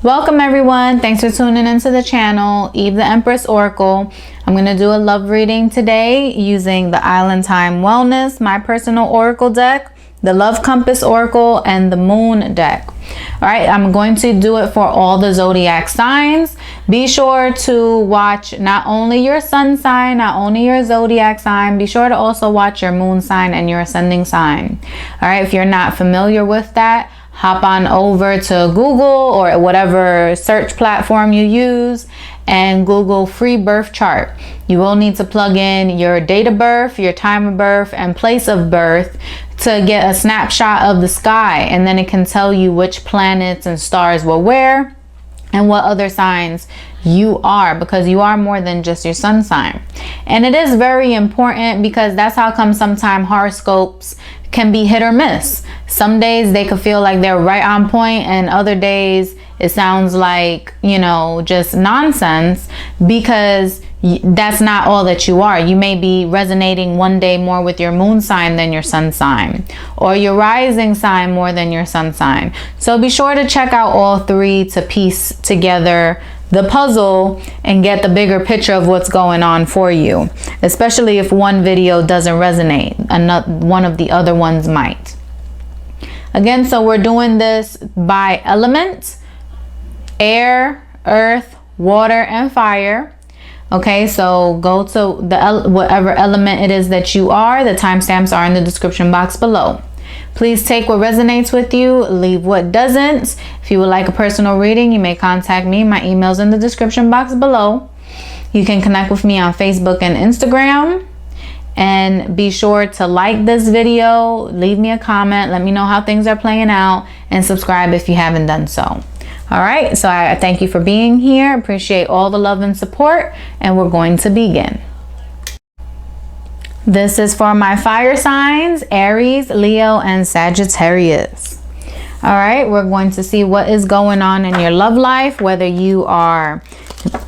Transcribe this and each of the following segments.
Welcome everyone. Thanks for tuning into the channel. Eve the Empress Oracle. I'm going to do a love reading today using the Island Time Wellness, my personal oracle deck, the Love Compass Oracle, and the Moon deck. All right, I'm going to do it for all the zodiac signs. Be sure to watch not only your sun sign, not only your zodiac sign, be sure to also watch your moon sign and your ascending sign. All right, if you're not familiar with that, hop on over to Google or whatever search platform you use and Google free birth chart. You will need to plug in your date of birth, your time of birth, and place of birth to get a snapshot of the sky, and then it can tell you which planets and stars were where and what other signs you are, because you are more than just your sun sign. And it is very important because that's how come sometimes horoscopes can be hit or miss. Some days they could feel like they're right on point, and other days it sounds like, you know, just nonsense, because that's not all that you are. You may be resonating one day more with your moon sign than your sun sign, or your rising sign more than your sun sign. So be sure to check out all three to piece together the puzzle and get the bigger picture of what's going on for you, especially if one video doesn't resonate, one of the other ones might. Again, so we're doing this by element: air, earth, water, and fire. Okay, so go to whatever element it is that you are. The timestamps are in the description box below. Please take what resonates with you, leave what doesn't. If you would like a personal reading, you may contact me. My email's in the description box below. You can connect with me on Facebook and Instagram. And be sure to like this video, leave me a comment, let me know how things are playing out, and subscribe if you haven't done so. All right, so I thank you for being here. Appreciate all the love and support, and we're going to begin. This is for my fire signs: Aries, Leo, and Sagittarius. All right, we're going to see what is going on in your love life, whether you are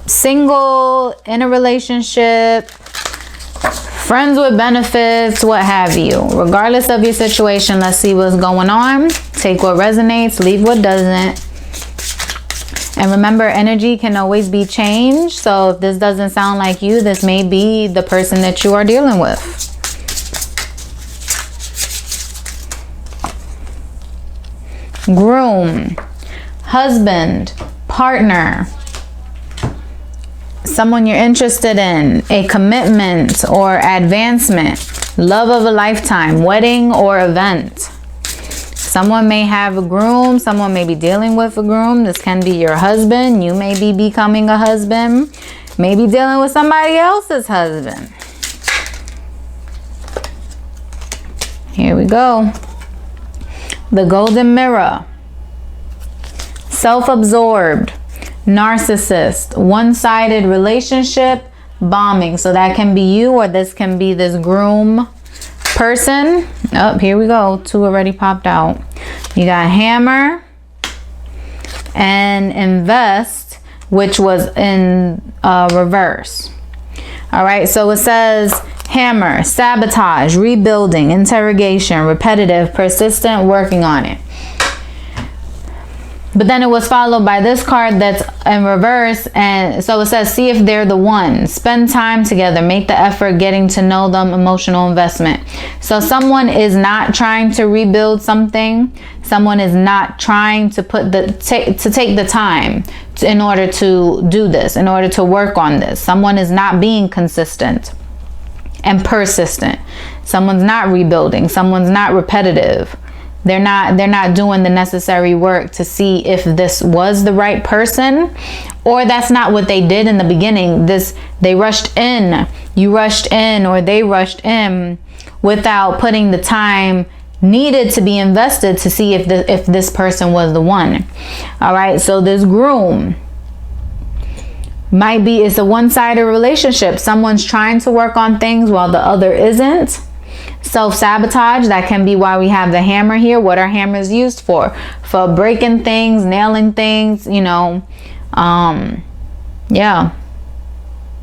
single, in a relationship, friends with benefits, what have you. Regardless of your situation, let's see what's going on. Take what resonates, leave what doesn't. And remember, energy can always be changed. So if this doesn't sound like you, this may be the person that you are dealing with. Groom, husband, partner, someone you're interested in, a commitment or advancement, love of a lifetime, wedding or event. Someone may have a groom, someone may be dealing with a groom. This can be your husband. You may be becoming a husband, maybe dealing with somebody else's husband. Here we go. The golden mirror. Self-absorbed, narcissist, one-sided relationship, bombing. So that can be you, or this can be this groom person. Oh, here we go. Two already popped out. You got hammer and invest, which was in reverse. All right, so it says hammer, sabotage, rebuilding, interrogation, repetitive, persistent, working on it. But then it was followed by this card that's in reverse. And so it says, see if they're the one. Spend time together. Make the effort getting to know them. Emotional investment. So someone is not trying to rebuild something. Someone is not trying to take the time in order to do this, in order to work on this. Someone is not being consistent and persistent. Someone's not rebuilding. Someone's not repetitive. They're not doing the necessary work to see if this was the right person, or that's not what they did in the beginning. They rushed in, you rushed in, or they rushed in without putting the time needed to be invested to see if this person was the one. All right, so this groom might be, it's a one-sided relationship. Someone's trying to work on things while the other isn't. Self-sabotage, that can be why we have the hammer here. What are hammers used for? For breaking things, nailing things, you know. Yeah,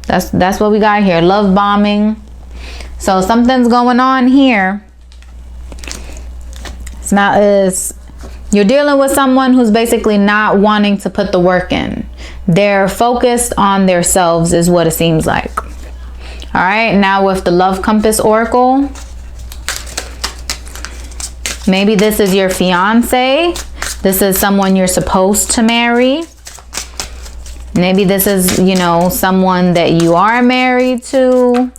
that's what we got here. Love bombing. So something's going on here. It's You're dealing with someone who's basically not wanting to put the work in. They're focused on themselves is what it seems like. All right, now with the Love Compass Oracle, maybe this is your fiance. This is someone you're supposed to marry. Maybe this is, you know, someone that you are married to.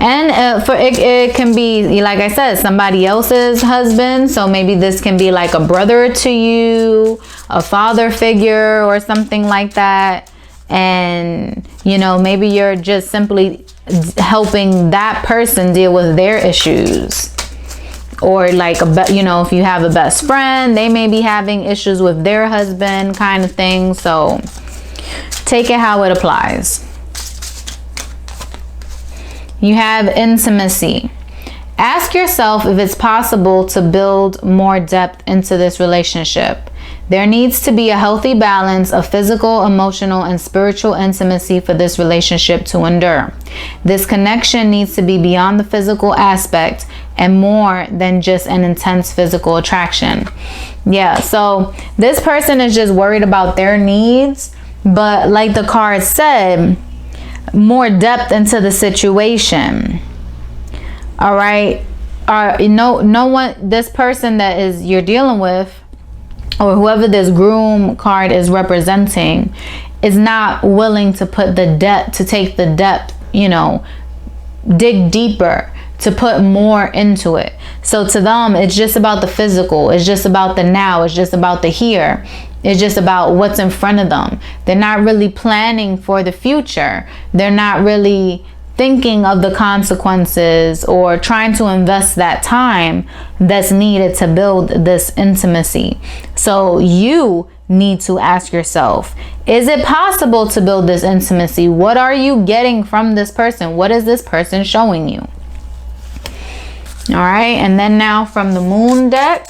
And it can be, like I said, somebody else's husband. So maybe this can be like a brother to you, a father figure or something like that. And, you know, maybe you're just simply helping that person deal with their issues. Or like, you know, if you have a best friend, they may be having issues with their husband kind of thing. So take it how it applies. You have intimacy. Ask yourself if it's possible to build more depth into this relationship. There needs to be a healthy balance of physical, emotional, and spiritual intimacy for this relationship to endure. This connection needs to be beyond the physical aspect and more than just an intense physical attraction. Yeah, so this person is just worried about their needs, but like the card said, more depth into the situation. All right, no one, this person that is you're dealing with, or whoever this groom card is representing, is not willing to put the depth, to take the depth, you know, dig deeper, to put more into it. So to them, it's just about the physical. It's just about the now. It's just about the here. It's just about what's in front of them. They're not really planning for the future. They're not really thinking of the consequences or trying to invest that time that's needed to build this intimacy. So you need to ask yourself, is it possible to build this intimacy? What are you getting from this person? What is this person showing you? All right, and then now from the Moon deck,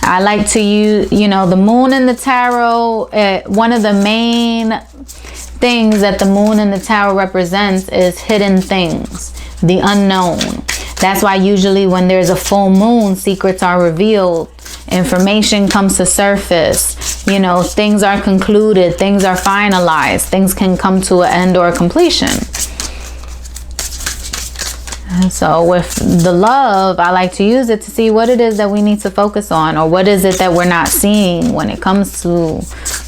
I like to use, you know, the moon in the tarot. One of the main things that the moon in the tarot represents is hidden things, the unknown. That's why usually when there's a full moon, secrets are revealed, information comes to surface, you know, things are concluded, things are finalized, things can come to an end or a completion. So with the love, I like to use it to see what it is that we need to focus on, or what is it that we're not seeing when it comes to,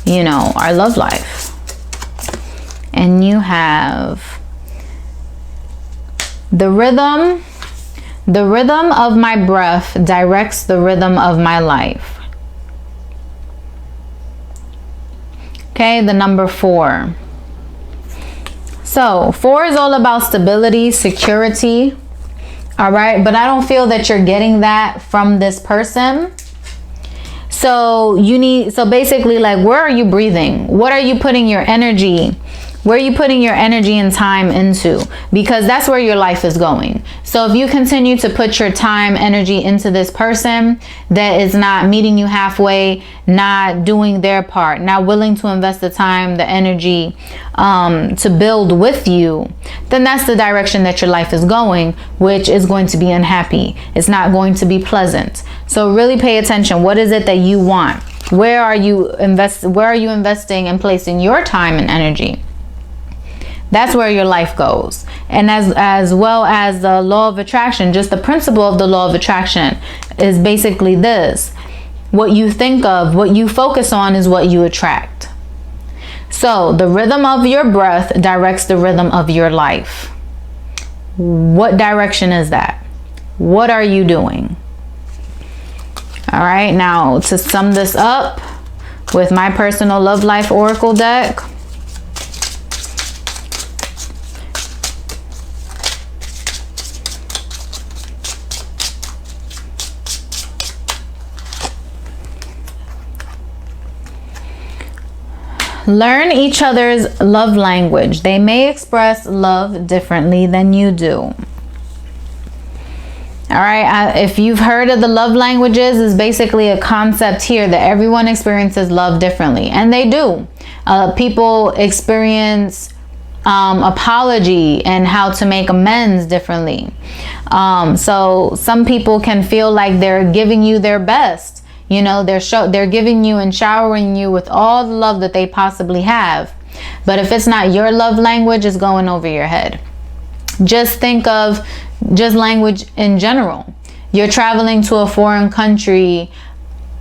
you know, our love life. And you have the rhythm. The rhythm of my breath directs the rhythm of my life. Okay, the number 4. So 4 is all about stability, security. All right, but I don't feel that you're getting that from this person. So you need, so basically, like, where are you breathing? What are you putting your energy? Where are you putting your energy and time into? Because that's where your life is going. So if you continue to put your time, energy into this person that is not meeting you halfway, not doing their part, not willing to invest the time, the energy to build with you, then that's the direction that your life is going, which is going to be unhappy. It's not going to be pleasant. So really pay attention. What is it that you want? Where are you investing and placing your time and energy? That's where your life goes. And as well as the law of attraction, just the principle of the law of attraction is basically this. What you think of, what you focus on is what you attract. So the rhythm of your breath directs the rhythm of your life. What direction is that? What are you doing? All right, now to sum this up with my personal love life oracle deck. Learn each other's love language. They may express love differently than you do. All right, if you've heard of the love languages, is basically a concept here that everyone experiences love differently, and they do. People experience apology and how to make amends differently. So some people can feel like they're giving you their best. You know, they're giving you and showering you with all the love that they possibly have. But if it's not your love language, it's going over your head. Just think of just language in general. You're traveling to a foreign country,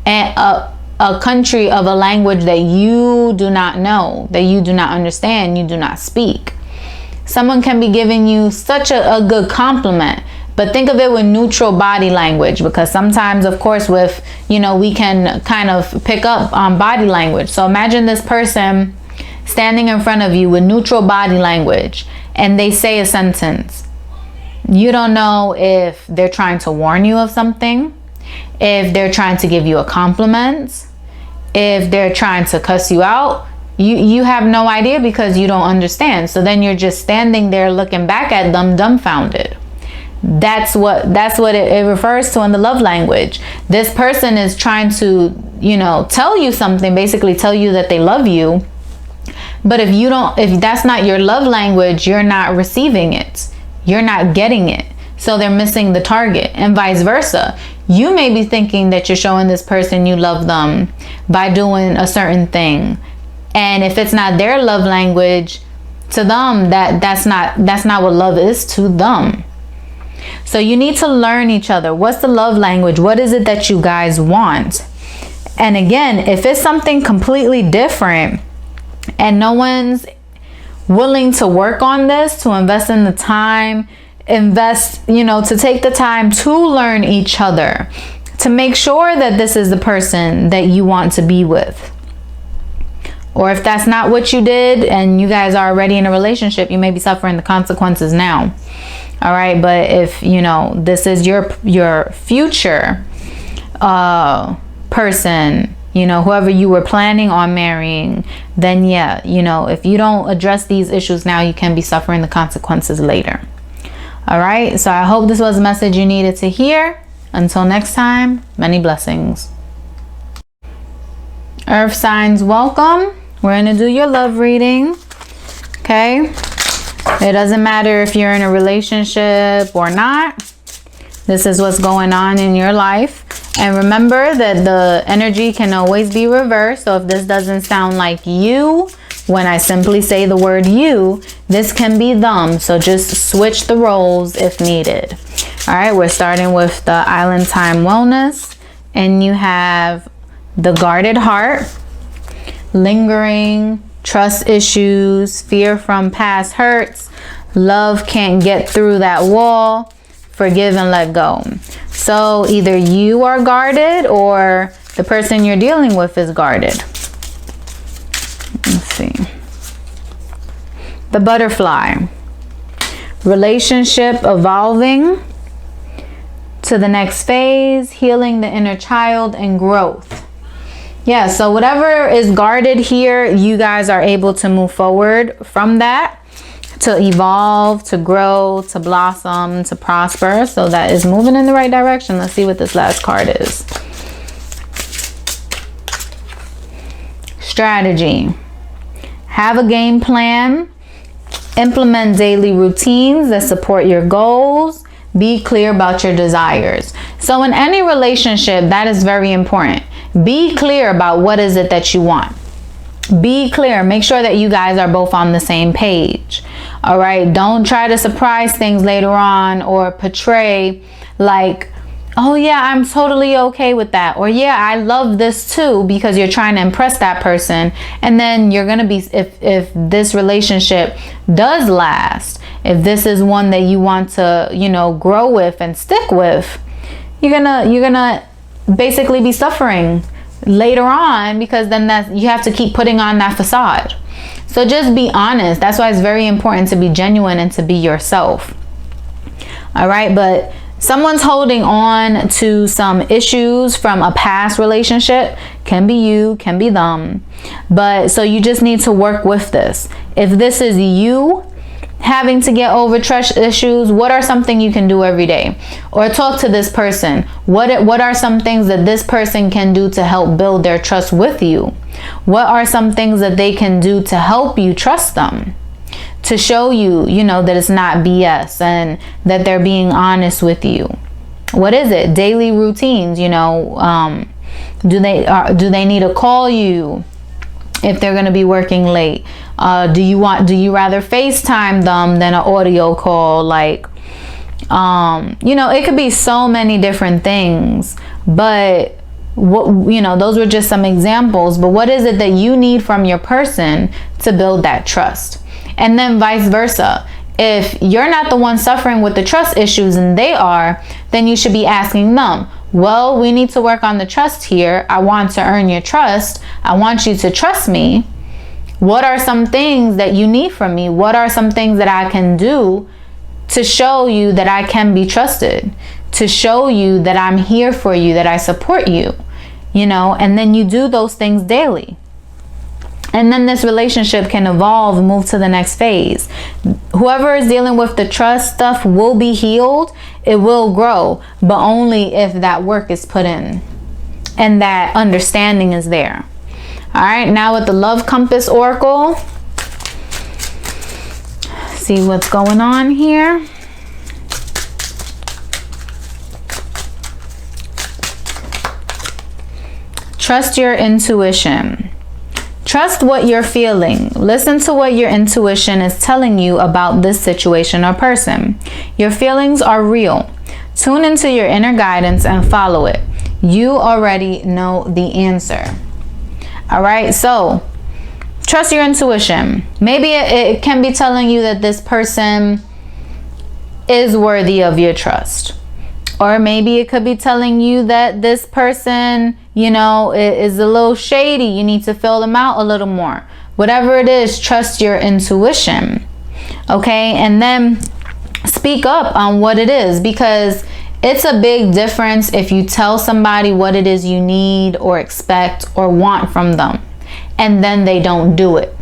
and a country of a language that you do not know, that you do not understand, you do not speak. Someone can be giving you such a good compliment, but think of it with neutral body language, because sometimes, of course, with, you know, we can kind of pick up on body language. So imagine this person standing in front of you with neutral body language, and they say a sentence. You don't know if they're trying to warn you of something, if they're trying to give you a compliment, if they're trying to cuss you out. You have no idea because you don't understand. So then you're just standing there looking back at them dumbfounded. That's what it refers to in the love language. This person is trying to, you know, tell you something, basically tell you that they love you. But if that's not your love language, you're not receiving it. You're not getting it. So they're missing the target, and vice versa. You may be thinking that you're showing this person you love them by doing a certain thing. And if it's not their love language, to them, that's not what love is to them. So you need to learn each other. What's the love language? What is it that you guys want? And again, if it's something completely different and no one's willing to work on this, to invest in the time, to take the time to learn each other, to make sure that this is the person that you want to be with. Or if that's not what you did and you guys are already in a relationship, you may be suffering the consequences now. All right, but if, you know, this is your future person, you know, whoever you were planning on marrying, then yeah, you know, if you don't address these issues now, you can be suffering the consequences later. All right, so I hope this was a message you needed to hear. Until next time, many blessings. Earth signs, welcome. We're going to do your love reading. Okay. It doesn't matter if you're in a relationship or not. This is what's going on in your life. And remember that the energy can always be reversed. So if this doesn't sound like you, when I simply say the word you, this can be them. So just switch the roles if needed. All right, we're starting with the Island Time Wellness. And you have the guarded heart, lingering, trust issues, fear from past hurts, love can't get through that wall, forgive and let go. So either you are guarded or the person you're dealing with is guarded. Let's see. The butterfly. Relationship evolving to the next phase, healing the inner child and growth. Yeah, so whatever is guarded here, you guys are able to move forward from that, to evolve, to grow, to blossom, to prosper. So that is moving in the right direction. Let's see what this last card is. Strategy. Have a game plan. Implement daily routines that support your goals. Be clear about your desires. So in any relationship, that is very important. Be clear about what is it that you want. Be clear. Make sure that you guys are both on the same page. All right. Don't try to surprise things later on or portray like, oh yeah, I'm totally okay with that. Or yeah, I love this too, because you're trying to impress that person. And then you're going to be, if this relationship does last, if this is one that you want to, you know, grow with and stick with, you're gonna basically be suffering later on, because then you have to keep putting on that facade. So just be honest. That's why it's very important to be genuine and to be yourself. All right, but someone's holding on to some issues from a past relationship. Can be you, can be them. But so you just need to work with this. If this is you having to get over trust issues, what are something you can do every day? Or talk to this person. What are some things that this person can do to help build their trust with you? What are some things that they can do to help you trust them? to show you, you know, that it's not BS and that they're being honest with you. What is it? Daily routines, you know. Do they need to call you if they're going to be working late? Do you rather FaceTime them than an audio call? Like, you know, it could be so many different things, but what, you know, those were just some examples. But what is it that you need from your person to build that trust? And then vice versa. If you're not the one suffering with the trust issues and they are, then you should be asking them, well, we need to work on the trust here. I want to earn your trust. I want you to trust me. What are some things that you need from me? What are some things that I can do to show you that I can be trusted? To show you that I'm here for you, that I support you, you know, and then you do those things daily. And then this relationship can evolve, move to the next phase. Whoever is dealing with the trust stuff will be healed. It will grow, but only if that work is put in and that understanding is there. All right, now with the Love Compass Oracle, see what's going on here. Trust your intuition. Trust what you're feeling. Listen to what your intuition is telling you about this situation or person. Your feelings are real. Tune into your inner guidance and follow it. You already know the answer. All right, so trust your intuition. Maybe it can be telling you that this person is worthy of your trust. Or maybe it could be telling you that this person, you know, is a little shady. You need to fill them out a little more. Whatever it is, trust your intuition. Okay, and then speak up on what it is, because it's a big difference if you tell somebody what it is you need or expect or want from them and then they don't do it,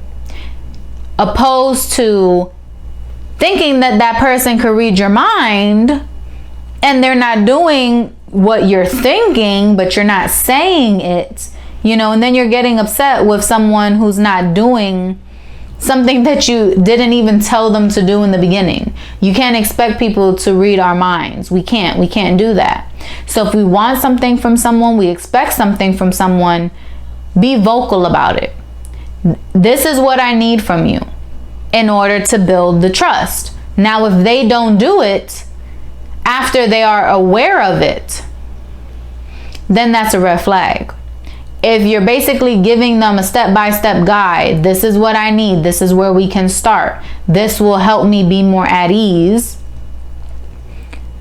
opposed to thinking that that person could read your mind and they're not doing what you're thinking, but you're not saying it, you know, and then you're getting upset with someone who's not doing something that you didn't even tell them to do in the beginning. You can't expect people to read our minds. We can't do that. So if we want something from someone, we expect something from someone, be vocal about it. This is what I need from you in order to build the trust. Now, if they don't do it after they are aware of it, then that's a red flag. If you're basically giving them a step-by-step guide, this is what I need, this is where we can start, this will help me be more at ease,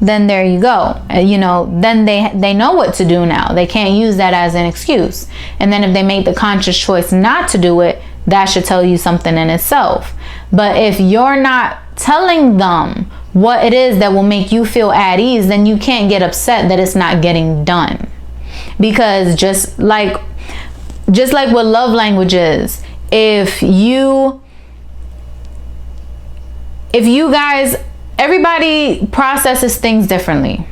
then there you go. You know, then they know what to do now. They can't use that as an excuse. And then if they make the conscious choice not to do it, that should tell you something in itself. But if you're not telling them what it is that will make you feel at ease, then you can't get upset that it's not getting done. Because just like with love languages, if you guys, everybody processes things differently.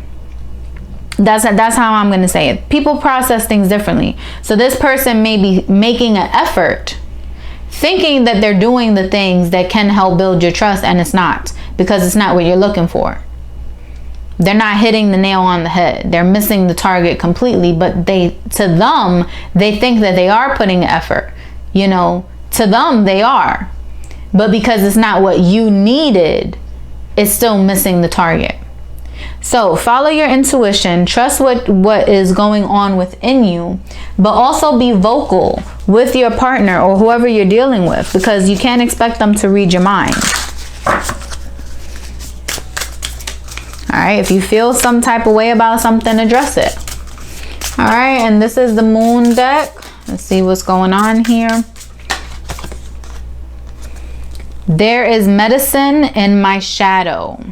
That's how I'm going to say it. People process things differently. So this person may be making an effort, thinking that they're doing the things that can help build your trust, and it's not, because it's not what you're looking for. They're not hitting the nail on the head. They're missing the target completely, but to them, they think that they are putting effort. You know, to them, they are. But because it's not what you needed, it's still missing the target. So follow your intuition, trust what is going on within you, but also be vocal with your partner or whoever you're dealing with, because you can't expect them to read your mind. All right, if you feel some type of way about something, address it. All right, and this is the Moon deck. Let's see what's going on here. There is medicine in my shadow.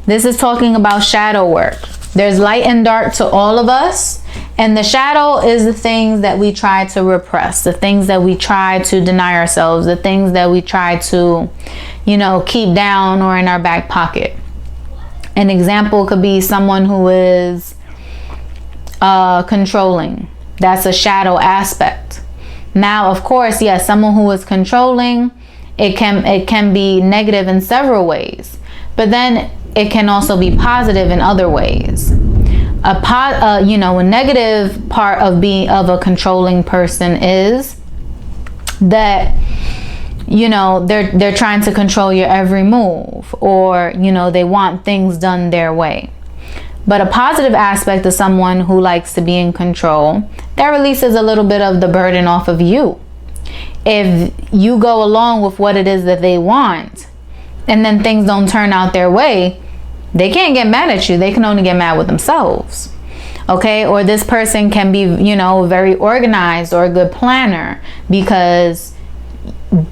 This is talking about shadow work. There's light and dark to all of us. And the shadow is the things that we try to repress, the things that we try to deny ourselves, the things that we try to, you know, keep down or in our back pocket. An example could be someone who is controlling. That's a shadow aspect. Now, of course, yes, someone who is controlling it can be negative in several ways, but then it can also be positive in other ways. You know, a negative part of being a controlling person is that, you know, they're trying to control your every move, or, you know, they want things done their way. But a positive aspect of someone who likes to be in control, that releases a little bit of the burden off of you. If you go along with what it is that they want, and then things don't turn out their way, they can't get mad at you. They can only get mad with themselves. Okay? Or this person can be, you know, very organized or a good planner because,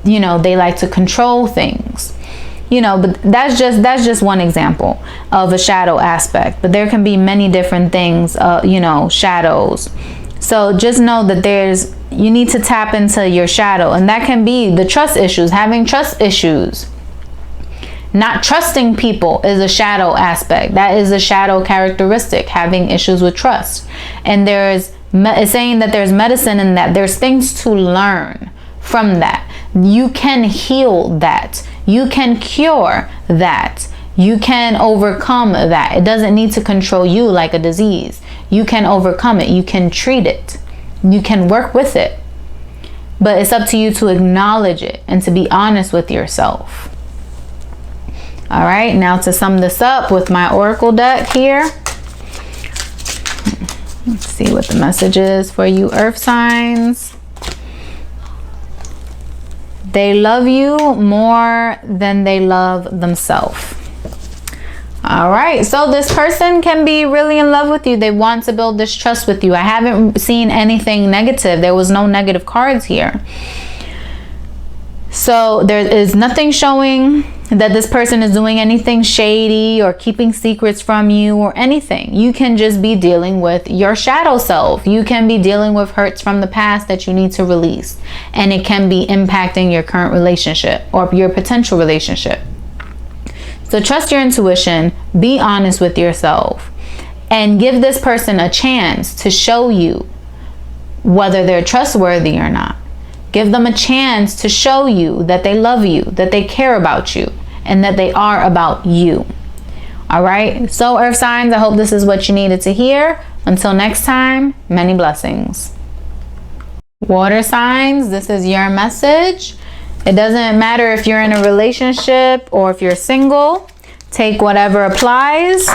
you know, they like to control things. You know, but that's just one example of a shadow aspect. But there can be many different things, you know, shadows. So just know that you need to tap into your shadow. And that can be the trust issues, having trust issues. Not trusting people is a shadow aspect. That is a shadow characteristic, having issues with trust. And it's saying that there's medicine in that. There's things to learn from that. You can heal that. You can cure that. You can overcome that. It doesn't need to control you like a disease. You can overcome it. You can treat it. You can work with it. But it's up to you to acknowledge it and to be honest with yourself. All right, now to sum this up with my oracle deck here. Let's see what the message is for you earth signs. They love you more than they love themselves. All right, so this person can be really in love with you. They want to build this trust with you. I haven't seen anything negative. There was no negative cards here. So there is nothing showing that this person is doing anything shady or keeping secrets from you or anything. You can just be dealing with your shadow self. You can be dealing with hurts from the past that you need to release. And it can be impacting your current relationship or your potential relationship. So trust your intuition, be honest with yourself, and give this person a chance to show you whether they're trustworthy or not. Give them a chance to show you that they love you, that they care about you, and that they are about you. All right, so earth signs, I hope this is what you needed to hear. Until next time, many blessings. Water signs, this is your message. It doesn't matter if you're in a relationship or if you're single. Take whatever applies.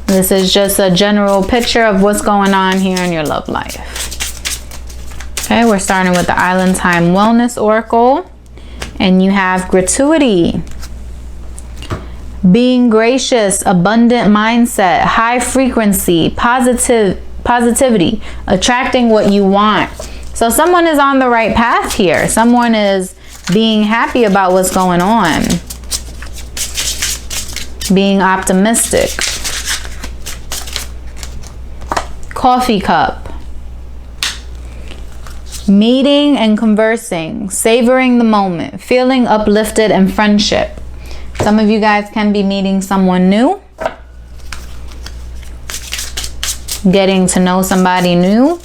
This is just a general picture of what's going on here in your love life. Okay, we're starting with the Island Time Wellness Oracle. And you have gratuity. Being gracious, abundant mindset, high frequency, positivity, attracting what you want. So someone is on the right path here. Someone is being happy about what's going on. Being optimistic. Coffee cup. Meeting and conversing. Savoring the moment. Feeling uplifted in friendship. Some of you guys can be meeting someone new. Getting to know somebody new.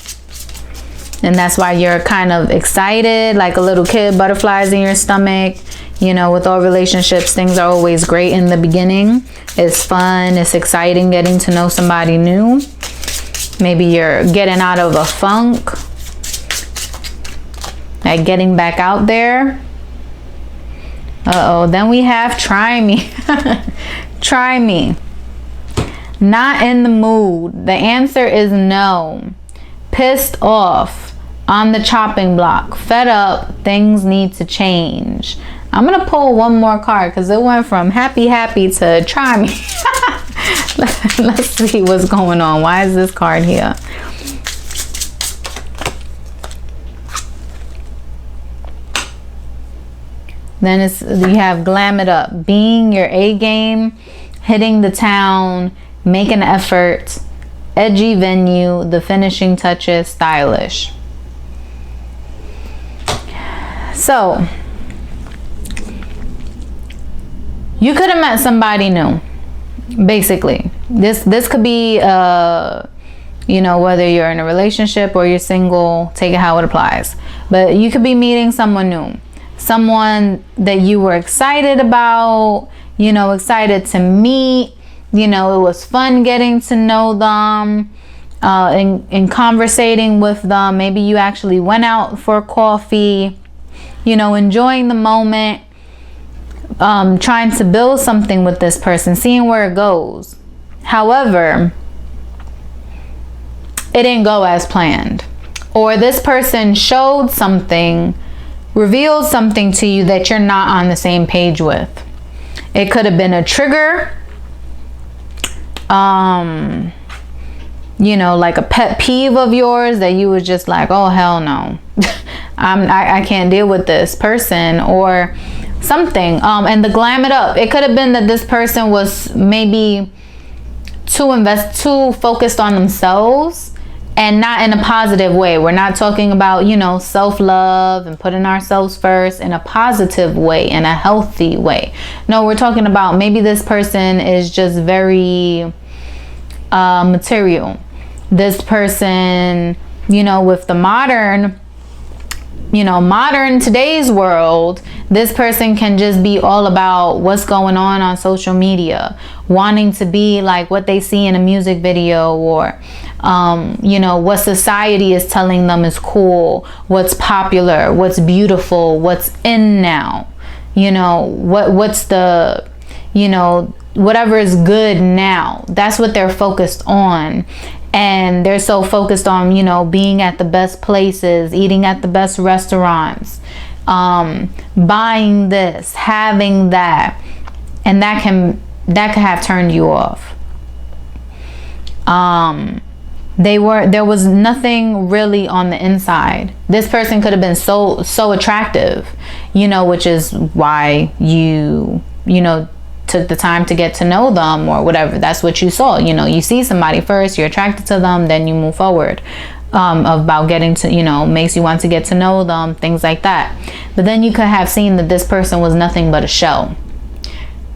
And that's why you're kind of excited, like a little kid, butterflies in your stomach. You know, with all relationships, things are always great in the beginning. It's fun, it's exciting getting to know somebody new. Maybe you're getting out of a funk, like getting back out there. Uh-oh, then we have try me. Try me. Not in the mood. The answer is no. Pissed off. On the chopping block. Fed up. Things need to change. I'm going to pull one more card because it went from happy to try me. Let's see what's going on. Why is this card here? Then you have glam it up. Being your A game. Hitting the town. Make an effort. Edgy venue. The finishing touches. Stylish. So, you could have met somebody new, basically. This could be, You know, whether you're in a relationship or you're single, take it how it applies. But you could be meeting someone new, someone that you were excited about, you know, excited to meet. You know, it was fun getting to know them, and conversating with them. Maybe you actually went out for coffee, you know, enjoying the moment, trying to build something with this person, seeing where it goes. However, it didn't go as planned, or this person showed something, revealed something to you that you're not on the same page with. It could have been a trigger, you know, like a pet peeve of yours that you was just like, oh hell no, I can't deal with this person, or something. And to glam it up, it could have been that this person was maybe too focused on themselves, and not in a positive way. We're not talking about, you know, self-love and putting ourselves first in a positive way, in a healthy way. No, we're talking about maybe this person is just very material. This person, you know, with the modern today's world, this person can just be all about what's going on social media, wanting to be like what they see in a music video, or you know, what society is telling them is cool, what's popular, what's beautiful, what's in now, you know, what's the, you know, whatever is good now. That's what they're focused on. And they're so focused on, you know, being at the best places, eating at the best restaurants, buying this, having that, and that can have turned you off. There was nothing really on the inside. This person could have been so attractive, you know, which is why you know, took the time to get to know them, or whatever. That's what you saw. You know, you see somebody first, you're attracted to them, then you move forward, about getting to, you know, makes you want to get to know them, things like that. But then you could have seen that this person was nothing but a shell.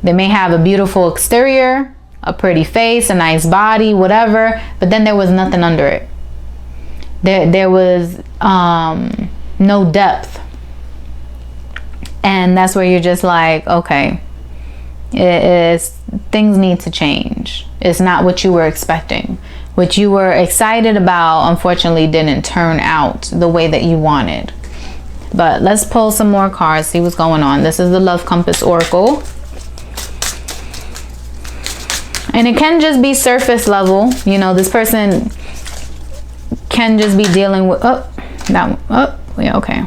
They may have a beautiful exterior, a pretty face, a nice body, whatever, but then there was nothing under it. There was no depth. And that's where you're just like, okay, things need to change. It's not what you were expecting. What you were excited about, unfortunately, didn't turn out the way that you wanted. But let's pull some more cards, see what's going on. This is the Love Compass Oracle. And it can just be surface level. You know, this person can just be dealing with, yeah, okay.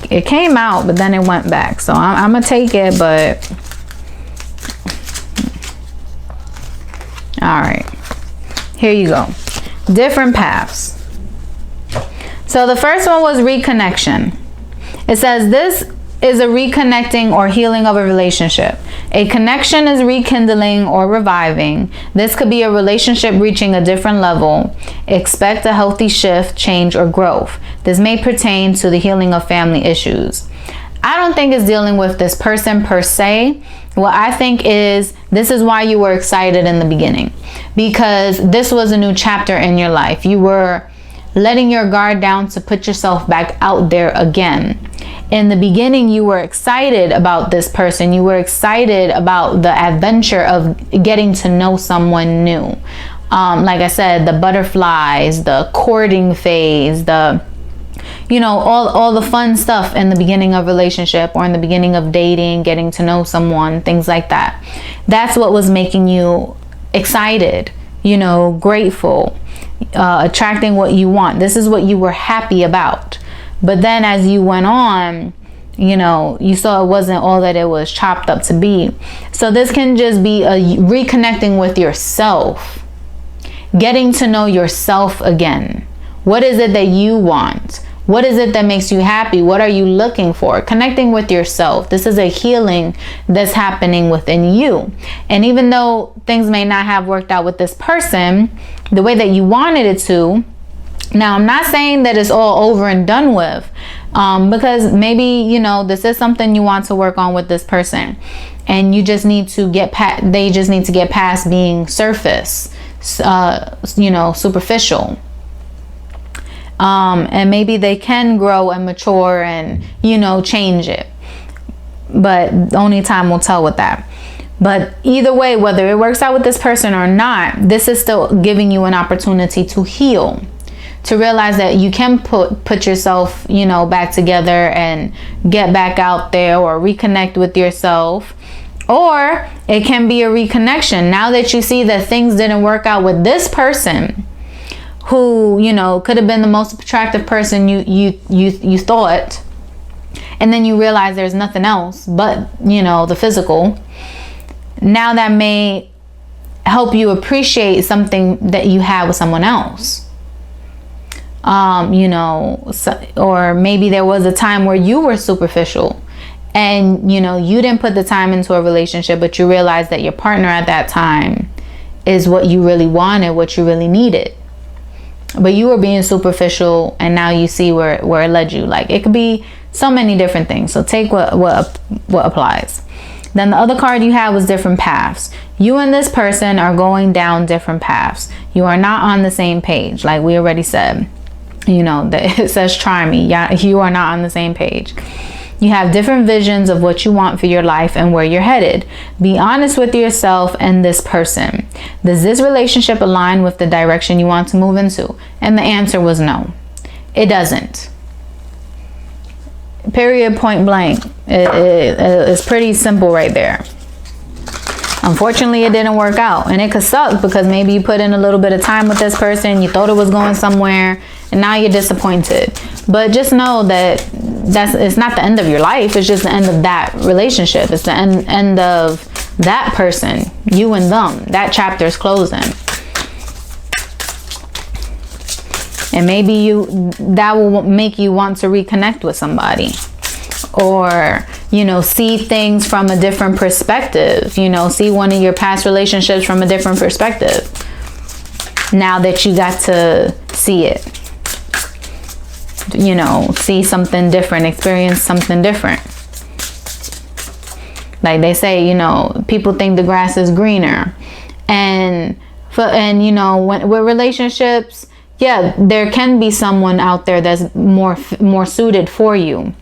It came out, but then it went back. So I'm going to take it, but... All right. Here you go. Different paths. So the first one was reconnection. It says this is a reconnecting or healing of a relationship. A connection is rekindling or reviving. This could be a relationship reaching a different level. Expect a healthy shift, change, or growth. This may pertain to the healing of family issues. I don't think it's dealing with this person per se. What I think is this is why you were excited in the beginning, because this was a new chapter in your life. You were letting your guard down to put yourself back out there again. In the beginning, you were excited about this person. You were excited about the adventure of getting to know someone new. Like I said, the butterflies, the courting phase, the, you know, all the fun stuff in the beginning of a relationship, or in the beginning of dating, getting to know someone, things like that. That's what was making you excited, you know, grateful, attracting what you want. This is what you were happy about. But then as you went on, you know, you saw it wasn't all that it was chopped up to be. So this can just be a reconnecting with yourself, getting to know yourself again. What is it that you want? What is it that makes you happy? What are you looking for? Connecting with yourself. This is a healing that's happening within you. And even though things may not have worked out with this person the way that you wanted it to, now I'm not saying that it's all over and done with, because maybe, you know, this is something you want to work on with this person, and you just need to get past, they just need to get past being surface, you know, superficial. And maybe they can grow and mature and, you know, change it. But only time will tell with that. But either way, whether it works out with this person or not, this is still giving you an opportunity to heal. To realize that you can put yourself, you know, back together and get back out there, or reconnect with yourself. Or it can be a reconnection. Now that you see that things didn't work out with this person, who, you know, could have been the most attractive person you thought, and then you realize there's nothing else but, you know, the physical. Now that may help you appreciate something that you had with someone else. You know, or maybe there was a time where you were superficial and, you know, you didn't put the time into a relationship, but you realized that your partner at that time is what you really wanted, what you really needed. But you were being superficial, and now you see where it led you. Like, it could be so many different things. So take what applies. Then the other card you had was different paths. You and this person are going down different paths. You are not on the same page, like we already said. You know, it says try me. Yeah, you are not on the same page. You have different visions of what you want for your life and where you're headed. Be honest with yourself and this person. Does this relationship align with the direction you want to move into? And the answer was no. It doesn't. Period, point blank. It's pretty simple right there. Unfortunately, it didn't work out, and it could suck because maybe you put in a little bit of time with this person, you thought it was going somewhere, and now you're disappointed. But just know that it's not the end of your life. It's just the end of that relationship. It's the end of that person, you and them. That chapter is closing. And maybe that will make you want to reconnect with somebody, or, you know, see things from a different perspective. You know, see one of your past relationships from a different perspective now that you got to see it. You know, see something different, experience something different. Like they say, you know, people think the grass is greener, and you know, with relationships, yeah, there can be someone out there that's more suited for you.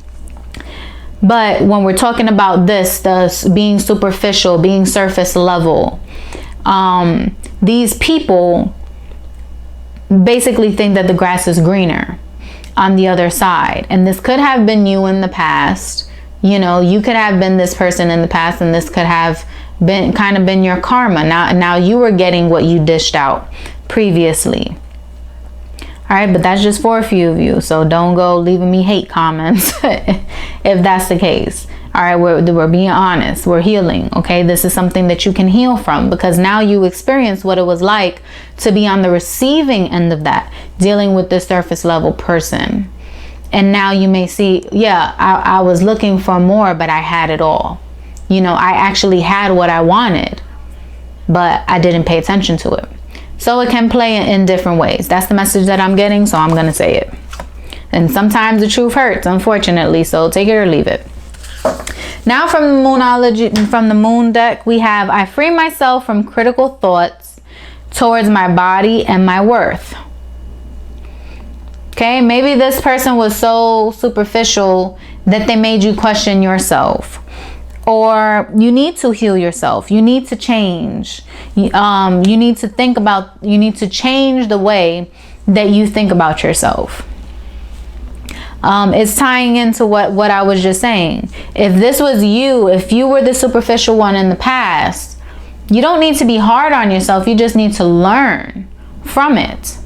But when we're talking about this being superficial, being surface level, these people basically think that the grass is greener on the other side. And this could have been you in the past. You know, you could have been this person in the past, and this could have been your karma. Now you were getting what you dished out previously. All right, but that's just for a few of you, so don't go leaving me hate comments if that's the case. All right, we're being honest, we're healing, okay? This is something that you can heal from, because now you experience what it was like to be on the receiving end of that, dealing with this surface level person. And now you may see, yeah, I was looking for more, but I had it all. You know, I actually had what I wanted, but I didn't pay attention to it. So it can play in different ways. That's the message that I'm getting, so I'm going to say it. And sometimes the truth hurts, unfortunately, so take it or leave it. Now from the Moonology, from the Moon deck, we have, I free myself from critical thoughts towards my body and my worth. Okay, maybe this person was so superficial that they made you question yourself. Or you need to heal yourself. You need to change. You need to think about, you need to change the way that you think about yourself. It's tying into what I was just saying. If this was you, if you were the superficial one in the past, you don't need to be hard on yourself. You just need to learn from it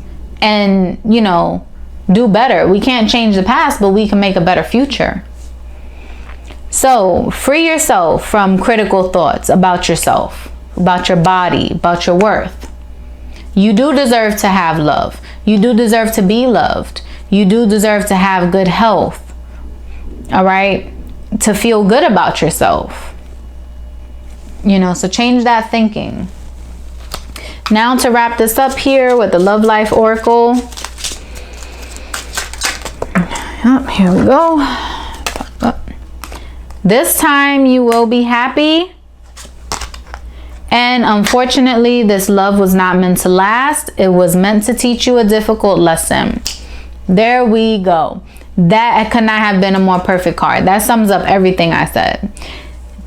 and, you know, do better. We can't change the past, but we can make a better future. So free yourself from critical thoughts about yourself, about your body, about your worth. You do deserve to have love. You do deserve to be loved. You do deserve to have good health. All right? To feel good about yourself. You know, so change that thinking. Now to wrap this up here with the Love Life Oracle. Yep, here we go. This time you will be happy And unfortunately, this love was not meant to last. It was meant to teach you a difficult lesson. There we go. That could not have been a more perfect card. That sums up everything I said.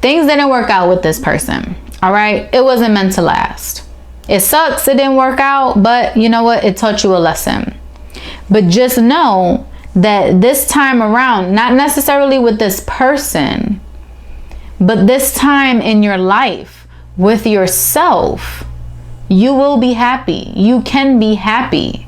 Things didn't work out with this person. All right. It wasn't meant to last. It sucks it didn't work out, but you know what? It taught you a lesson. But just know that this time around, not necessarily with this person, but this time in your life, with yourself, you will be happy. You can be happy.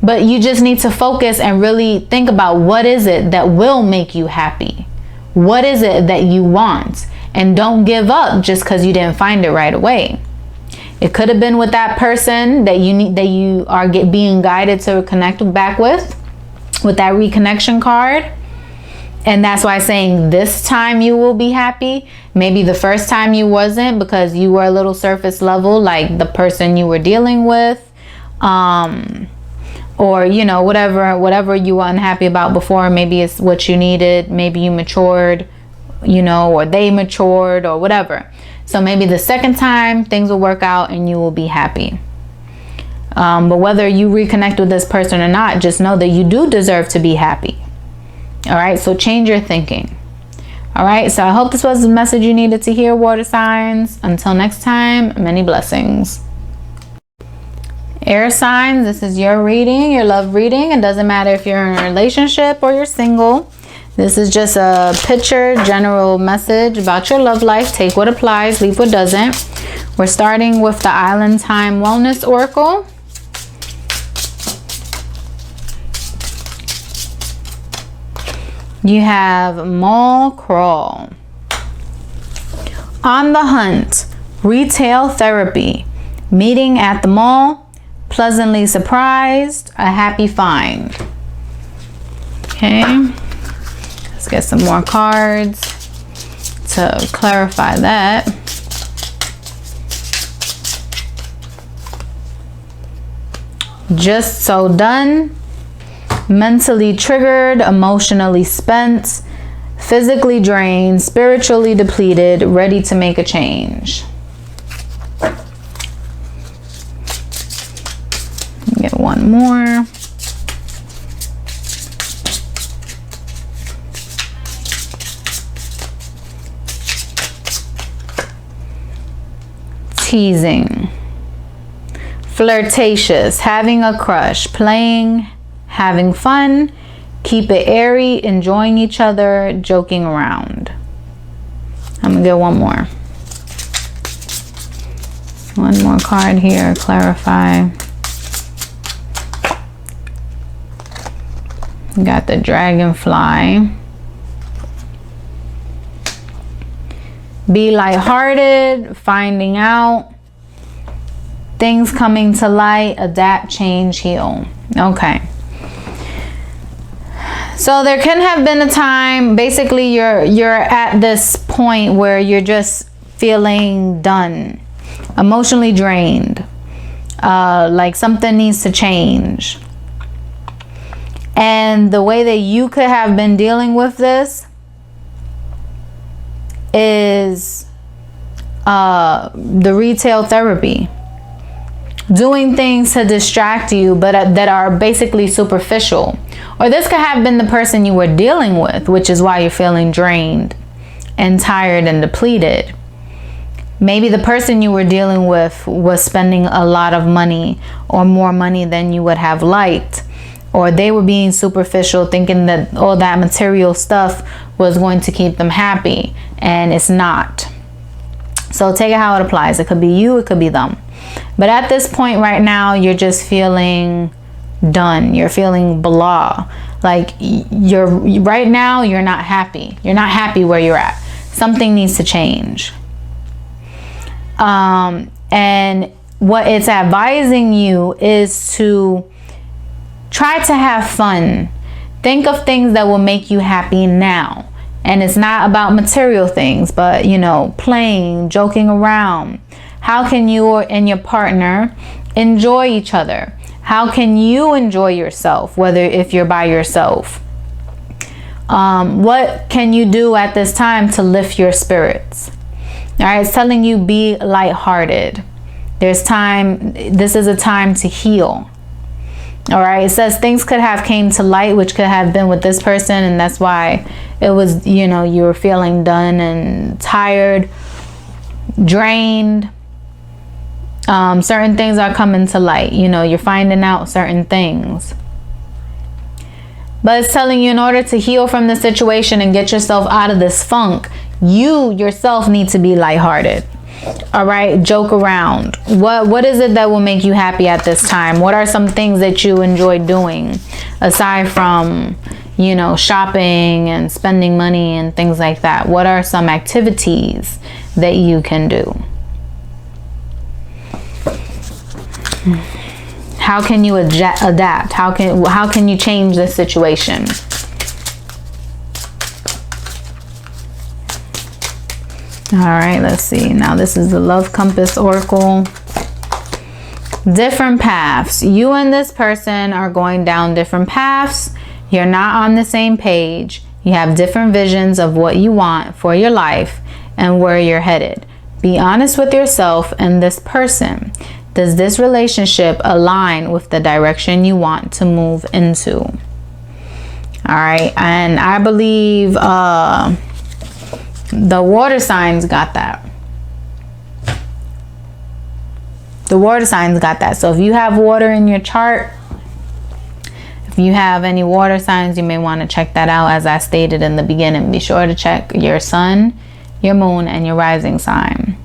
But you just need to focus and really think about what is it that will make you happy? What is it that you want? And don't give up just because you didn't find it right away. It could have been with that person that you are being guided to connect back with that reconnection card. And that's why I'm saying this time you will be happy. Maybe the first time you wasn't, because you were a little surface level, like the person you were dealing with. Or, you know, whatever you were unhappy about before. Maybe it's what you needed. Maybe you matured, you know, or they matured or whatever. So maybe the second time things will work out and you will be happy. But whether you reconnect with this person or not, just know that you do deserve to be happy. All right, so change your thinking. All right, so I hope this was the message you needed to hear, water signs. Until next time, many blessings. Air signs, this is your reading, your love reading. It doesn't matter if you're in a relationship or you're single. This is just a picture, general message about your love life. Take what applies, leave what doesn't. We're starting with the Island Time Wellness Oracle. You have Mall Crawl. On the hunt, retail therapy, meeting at the mall, pleasantly surprised, a happy find. Okay, let's get some more cards to clarify that. Just so done. Mentally triggered, emotionally spent, physically drained, spiritually depleted, ready to make a change. Get one more. Teasing, flirtatious, having a crush, playing, having fun, keep it airy, enjoying each other, joking around. I'm gonna get one more. One more card here, clarify. Got the dragonfly. Be lighthearted, finding out, things coming to light, adapt, change, heal. Okay. So there can have been a time, basically you're at this point where you're just feeling done, emotionally drained, like something needs to change. And the way that you could have been dealing with this is the retail therapy. Doing things to distract you, but that are basically superficial. Or this could have been the person you were dealing with, which is why you're feeling drained and tired and depleted. Maybe the person you were dealing with was spending a lot of money or more money than you would have liked. Or they were being superficial, thinking that all that material stuff was going to keep them happy, and it's not. So take it how it applies. It could be you, it could be them. But at this point right now, you're just feeling done. You're feeling blah. Like right now, you're not happy. You're not happy where you're at. Something needs to change. And what it's advising you is to try to have fun. Think of things that will make you happy now. And it's not about material things, but, you know, playing, joking around. How can you and your partner enjoy each other? How can you enjoy yourself, whether if you're by yourself? What can you do at this time to lift your spirits? All right, it's telling you be lighthearted. There's time. This is a time to heal. All right, it says things could have came to light, which could have been with this person, and that's why it was, you know, you were feeling done and tired, drained. Certain things are coming to light. You know, you're finding out certain things. But it's telling you, in order to heal from the situation and get yourself out of this funk, you yourself need to be lighthearted. All right, joke around. What is it that will make you happy at this time? What are some things that you enjoy doing aside from, you know, shopping and spending money and things like that? What are some activities that you can do? How can you adapt? How can you change this situation? All right, let's see. Now this is the Love Compass Oracle. Different paths. You and this person are going down different paths. You're not on the same page. You have different visions of what you want for your life and where you're headed. Be honest with yourself and this person. Does this relationship align with the direction you want to move into? All right, and I believe the water signs got that. The water signs got that. So if you have water in your chart, if you have any water signs, you may want to check that out. As I stated in the beginning, be sure to check your sun, your moon, and your rising sign.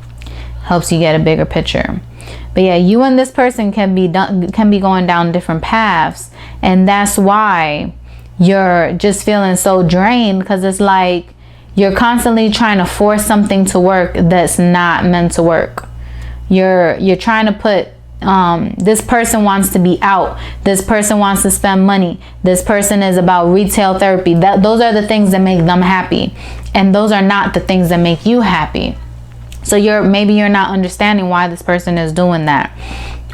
Helps you get a bigger picture. But yeah, you and this person can be going down different paths, and that's why you're just feeling so drained, because it's like you're constantly trying to force something to work that's not meant to work. You're trying to put this person wants to be out, this person wants to spend money, this person is about retail therapy. Those are the things that make them happy, and those are not the things that make you happy. So maybe you're not understanding why this person is doing that,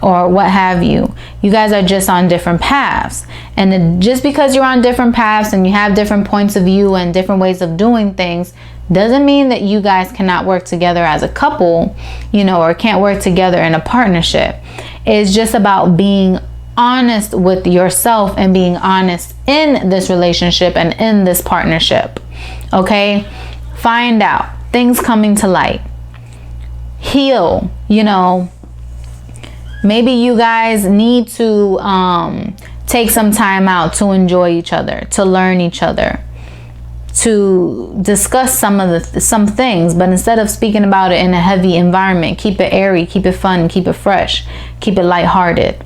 or what have you. You guys are just on different paths, and just because you're on different paths and you have different points of view and different ways of doing things doesn't mean that you guys cannot work together as a couple, you know, or can't work together in a partnership. It's just about being honest with yourself and being honest in this relationship and in this partnership. Okay, find out things coming to light. Heal, you know. Maybe you guys need to take some time out to enjoy each other, to learn each other, to discuss some things, but instead of speaking about it in a heavy environment, keep it airy, keep it fun, keep it fresh, keep it lighthearted.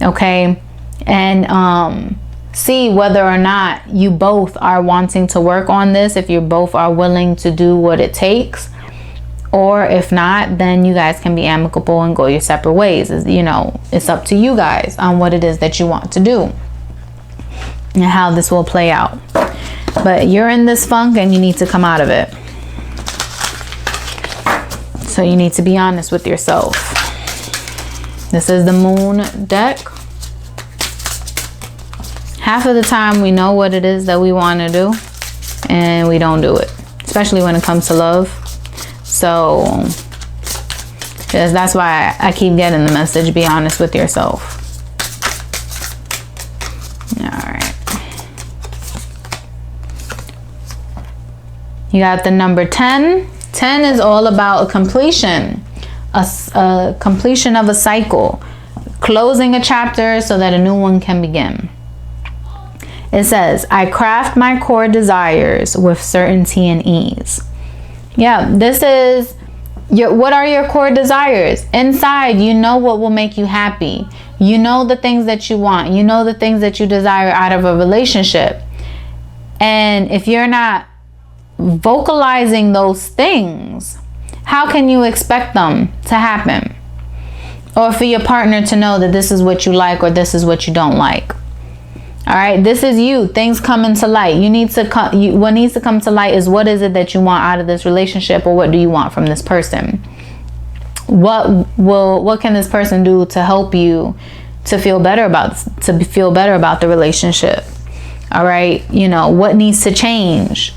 Okay, and see whether or not you both are wanting to work on this, if you both are willing to do what it takes. Or if not, then you guys can be amicable and go your separate ways. You know, it's up to you guys on what it is that you want to do and how this will play out. But you're in this funk and you need to come out of it. So you need to be honest with yourself. This is the Moon deck. Half of the time we know what it is that we want to do and we don't do it, especially when it comes to love. So that's why I keep getting the message, be honest with yourself. All right. You got the number 10. 10 is all about a completion, a completion of a cycle, closing a chapter so that a new one can begin. It says, I craft my core desires with certainty and ease. Yeah, this is what are your core desires? Inside, you know what will make you happy. You know the things that you want. You know the things that you desire out of a relationship. And if you're not vocalizing those things, how can you expect them to happen? Or for your partner to know that this is what you like or this is what you don't like. All right, this is you. Things coming to light. You need to what needs to come to light is what is it that you want out of this relationship, or what do you want from this person? What can this person do to help you to feel better about the relationship? All right, you know, what needs to change?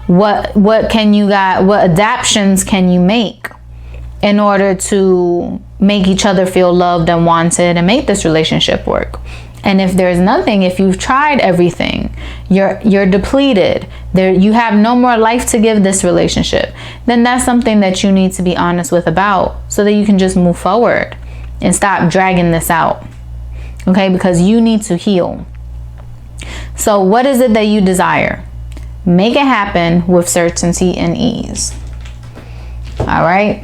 What can you got? What adaptations can you make in order to make each other feel loved and wanted and make this relationship work? And if there's nothing, if you've tried everything, you're depleted, you have no more life to give this relationship, then that's something that you need to be honest with about, so that you can just move forward and stop dragging this out. Okay, because you need to heal. So what is it that you desire? Make it happen with certainty and ease. All right.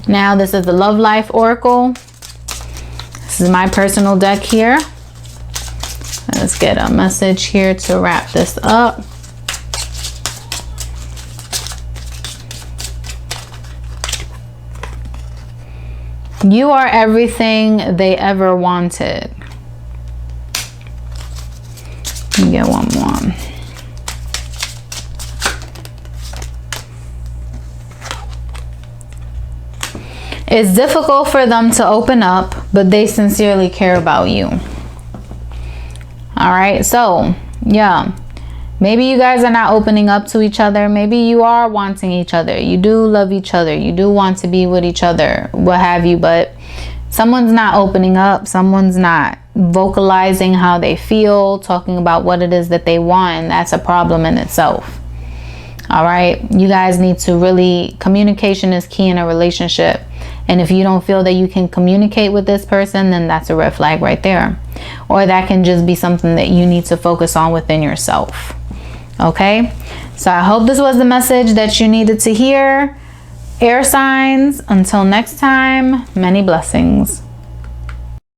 Now this is the Love Life Oracle. This is my personal deck here. Let's get a message here to wrap this up. You are everything they ever wanted. Let me get one more. It's difficult for them to open up, but they sincerely care about you. All right, so yeah, maybe you guys are not opening up to each other. Maybe you are wanting each other. You do love each other. You do want to be with each other, what have you, but someone's not opening up. Someone's not vocalizing how they feel, talking about what it is that they want, and that's a problem in itself. All right, you guys need to really, communication is key in a relationship. And if you don't feel that you can communicate with this person, then that's a red flag right there. Or that can just be something that you need to focus on within yourself. Okay, so I hope this was the message that you needed to hear. Air signs, until next time, many blessings.